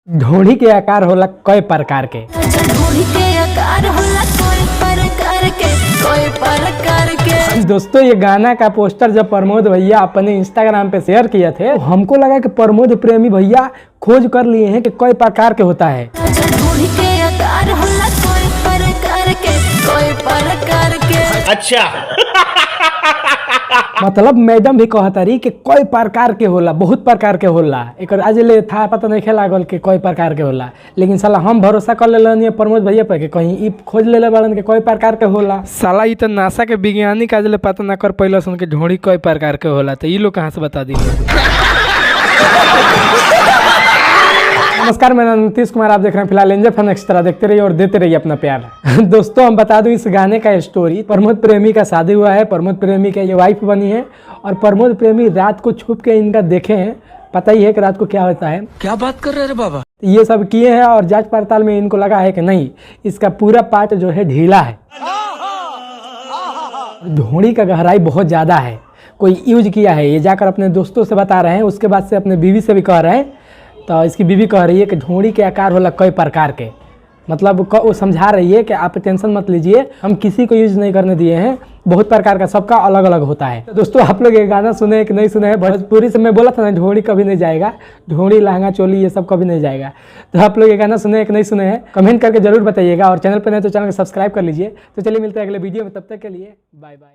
ढोढ़ी के आकार होला कई प्रकार के। ढोढ़ी के आकार होला कोई प्रकार के। दोस्तों ये गाना का पोस्टर जब प्रमोद भैया अपने इंस्टाग्राम पे शेयर किए थे तो हमको लगा कि प्रमोद प्रेमी भैया खोज कर लिए हैं कि कई प्रकार के होता है। ढोढ़ी के आकार होला कोई प्रकार के। अच्छा मतलब मैडम भी कहता रही कि कई प्रकार के होला, बहुत प्रकार के होला। एक आज ले था पता नहीं लागल कि कई प्रकार के होला, लेकिन साला हम भरोसा कर ले प्रमोद भैया पे कि कहीं ई खोज ले बड़न के कई प्रकार के होला। साला ई तो नासा के वैज्ञानिक आज ले पता ना कर पहले सुन के ढोढ़ी कई प्रकार के होला, तो ये लोग कहाँ से बता दी। नमस्कार, मेरा नाम नीतीश कुमार, आप देख रहे हैं फिलहाल एंजल फन एक्स्ट्रा। देखते रहिए और देते रहिए अपना प्यार। दोस्तों हम बता दूं इस गाने का स्टोरी, प्रमोद प्रेमी का शादी हुआ है, प्रमोद प्रेमी के ये वाइफ बनी है और प्रमोद प्रेमी रात को छुप के इनका देखे हैं। पता ही है कि रात को क्या होता है। क्या बात कर रहे हैं बाबा। ये सब किए हैं और जांच पड़ताल में इनको लगा है कि नहीं, इसका पूरा पार्ट जो है ढीला है। ढोढ़ी का गहराई बहुत ज़्यादा है, कोई यूज किया है। ये जाकर अपने दोस्तों से बता रहे हैं, उसके बाद से अपने बीवी से भी कह रहे हैं। तो इसकी बीवी कह रही है कि ढोढ़ी के आकार होला कई प्रकार के। मतलब वो समझा रही है कि आप टेंशन मत लीजिए, हम किसी को यूज नहीं करने दिए हैं, बहुत प्रकार का, सबका अलग अलग होता है। तो दोस्तों आप लोग ये गाना सुने कि नहीं सुने हैं? भोजपुरी से मैं बोला था ना ढोढ़ी कभी नहीं जाएगा, ढोढ़ी लहंगा चोली ये सब कभी नहीं जाएगा। तो आप लोग ये गाना सुने कि नहीं सुने हैं कमेंट करके जरूर बताइएगा, और चैनल पर नहीं तो चैनल को सब्सक्राइब कर लीजिए। तो चलिए मिलते हैं अगले वीडियो में, तब तक के लिए बाय बाय।